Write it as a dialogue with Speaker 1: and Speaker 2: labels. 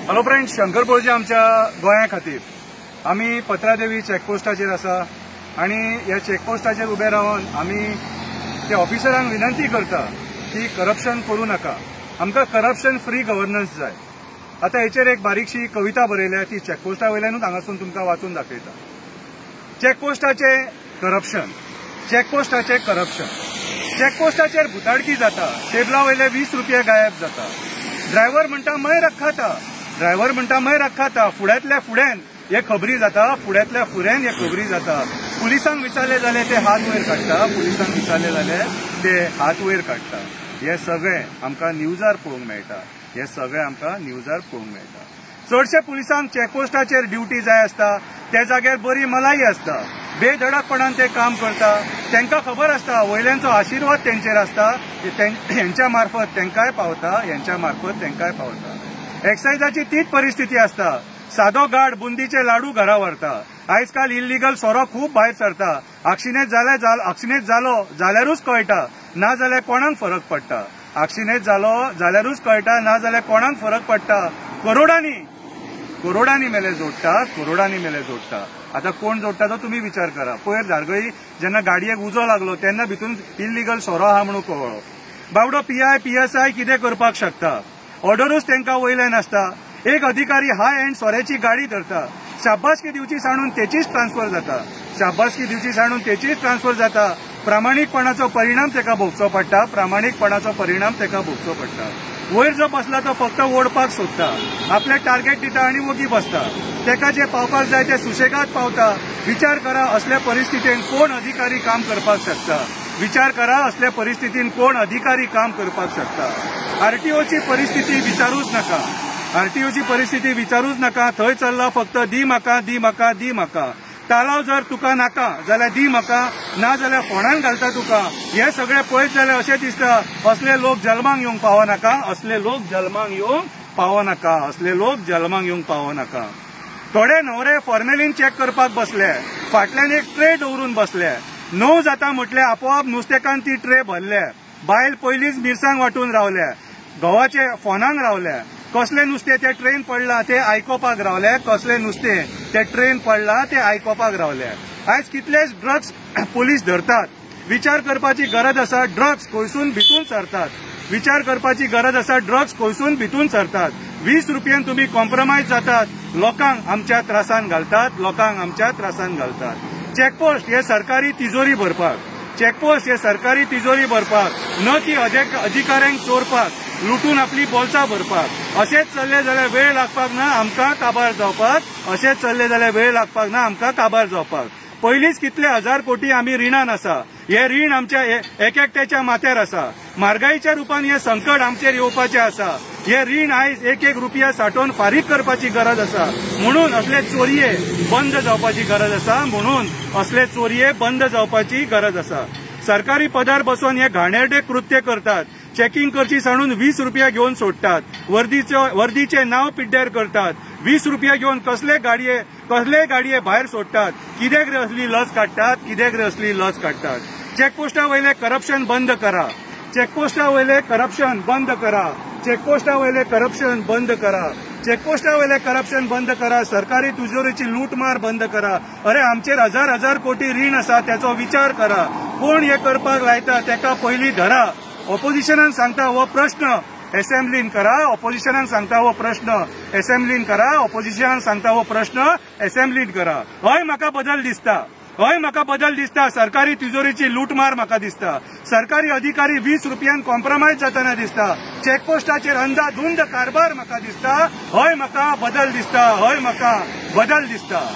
Speaker 1: Hello friends, Shankar पळजी आमच्या गोंया खातीर आमी पत्रादेवी चेकपोस्टाचेर आसा आणि ह्या चेकपोस्टाचेर उबे रावन आमी त्या ऑफिसरांक विनंती करता की करप्शन करूं नाका, आमकां करप्शन फ्री गव्हर्नन्स जाय। आता हेचेर एक बारीकशी कविता बरयल्या, ती चेकपोस्टा वयल्यानूच हांगासून तुमकां वाचून दाखयता। चेकपोस्टाचे करप्शन, चेकपोस्टाचे करप्शन, चेकपोस्टाचेर भुताडकी जाता, टेबला वयले 20 रुपया गायब जाता। ड्रायव्हर म्हणटा मै रखाता, ड्रायव्हर म्हणटा मै रखाता, फुड्यांतल्या फुड्यान हे खबरी जाता, फुड्यांतल्या फुड्यान हे खबरी जाता। पुलिसांक विचारले जाल्यार ते हात वयर काडटा, पुलिसांक विचारले जाल्यार ते हात वयर काडटा। हे सगळे आमकां न्यूजार पळोवंक मेळटा, हे सगळे आमकां न्यूजार पळोवंक मेळटा। चडशे पुलिसांक चेकपोस्टाचेर ड्युटी जाय आसता, त्या जाग्यार बरी मलाई आसता, बेधडकपणान ते काम करता। तांकां खबर आसता वयल्यांचो आशिर्वाद तेंचेर आसता, हेंच्या मार्फत तांकांय पावता, हेंच्या मार्फत तांकांय पावता। एक्सायजाची तीच परिस्थिती आसता, सादो गाड बुंदीचे लाडू घरा व्हरता। आयज काल इल्लीगल सोरो खूब भायर सरता, आक्षिणेत जालो जाल्यारूच कळटा, ना जाल्यार कोणाक फरक पडटा। आक्षिणेत जालो जाल्यारूच कळटा, ना जाल्यार कोणाक फरक पडटा। करोडांनी मेले जोडटा, करोडांनी मेले जोडटा। आता कोण जोडटा तो तुम्ही विचार करा। पयर धारगळी जेन्ना गाडयेक उजो लागलो तेन्ना भितून इल्लीगल सोरो आहा म्हणून कळ्ळो। बावडो PI PSI कितें करपाक शकता, ऑर्डरूच तांकां वयल्यान आसता। एक अधिकारी हाय एंड सोऱ्याची गाडी धरता, शाब्बासकी दिवची सांडून तेचीच ट्रान्सफर जाता, शाब्बासकी दिवची सांडून तेचीच ट्रान्सफर जाता। प्रामाणीकपणाचो परिणाम ताका भोगचो पडटा, प्रामाणीकपणाचो परिणाम ताका भोगचो पडटा। वयर जो बसला तो फक्त ओडपाक सोदता, आपले टार्गेट दिता आनी वगी बसता। ताका जे पावपाक जाय ते सुशेगाद पावता। विचार करा असल्या परिस्थितीन कोण अधिकारी काम करपाक शकता, विचार करा असल्या परिस्थितीन कोण अधिकारी काम करपाक शकता। RTOची परिस्थिती विचारूच नाका, RTOची परिस्थिती विचारूच नाका। थंय चल्ला फक्त दी म्हाका दी म्हाका दी म्हाका। तालाव जर तुका नाका जाल्यार दी म्हाका, ना जाल्यार फोंडान घालता तुका। हे सगळे पळयत जाल्यार अशें दिसता असले लोक जल्माक येवंक पावनाका, असले लोक जल्माक येवंक पावनाका, असले लोक जल्माक येवंक पावनाका। थोडे न्हवरे फॉर्मेलिन चेक करपाक बसले, फाटल्यान एक ट्रे दवरून बसले। 9 जाता म्हटले आपोआप नुस्तेकान ती ट्रे भरले। बायल पयलींच मिरसांग वांटून रावल्या, घोवाचे फोनान रावल्या। कसले नुस्तें ते ट्रेन पडला ते आयकोपाक रावले, कसले नुस्तें ते ट्रेन पडला ते आयकोपाक रावले। आयज कितलेच ड्रग्स पुलीस धरतात, विचार करपाची गरज आसा, ड्रग्स खंयसून भितून सरतात, विचार करपाची गरज आसा, ड्रग्स खंयसून भितून सरतात। 20 रुपयान तुम्ही कॉम्प्रोमायज जातात, लोकांक आमच्या त्रासान घालतात, लोकांक आमच्या त्रासान घालतात। चेकपोस्ट हे सरकारी तिजोरी भरपाक, चेकपोस्ट हे सरकारी तिजोरी भरपाक, न ती अधिकाऱ्यांक चोरपाक, लुटून आपली बोल्सां भरपाक। अशेंच चल्ले जाल्यार वेळ लागपाक ना आमकां काबार जावपाक, अशेंच चल्ले जाल्यार वेळ लागपाक ना आमकां काबार जावपाक। पयलींच कितले हजार कोटी आमी रिणान आसा, हे रीण आमच्या एकट्याच्या माथ्यार आसा। म्हारगायेच्या रुपान हे संकट आमचेर येवपाचें आसा। हे रीण आयज एक रुपया सांठोवन फारीक करपाची गरज आसा, म्हणून असले चोरये बंद जावपाची गरज आसा, म्हणून असले चोरये बंद जावपाची गरज आसा। सरकारी पदार बसून हे घाणेरडे कृत्य करतात, चेकिंग करची सांडून 20 रुपया घेवन सोडतात, वर्दीचे नाव पिड्ड्यार करतात, 20 रुपया घेवन कसले गाडये भायर सोडतात। कित्याक रे असली लज काडटात, कित्याक रे असली लज काडटात। चेकपोस्टा वयले करप्शन बंद करा, चेकपोस्टा वयले करप्शन बंद करा, चेकपोस्टा वयले करप्शन बंद करा, चेकपोस्टा वयले करप्शन बंद करा। सरकारी तिजोरीची लूटमार बंद करा। अरे आमचेर हजार कोटी रीण आसा, त्याचो विचार करा। कोण हे करपाक लायता ताका पयलीं धरा। ऑपोजिशनान सांगता हो प्रश्न असेंब्लीन करा, ऑपोजिशनान सांगता हो प्रश्न असेंब्लीन करा, ऑपोजिशनान सांगता हो प्रश्न असेंब्लीन करा। हय म्हाका बदल दिसता, हय म्हाका बदल दिसता। सरकारी तिजोरीची लूटमार म्हाका दिसता, सरकारी अधिकारी 20 रुपयान कॉम्प्रोमायज जाताना दिसता, चेकपोस्टाचेर अंधाधुंद कारभार म्हाका दिसता। हय म्हाका बदल दिसता, हय म्हाका बदल दिसता।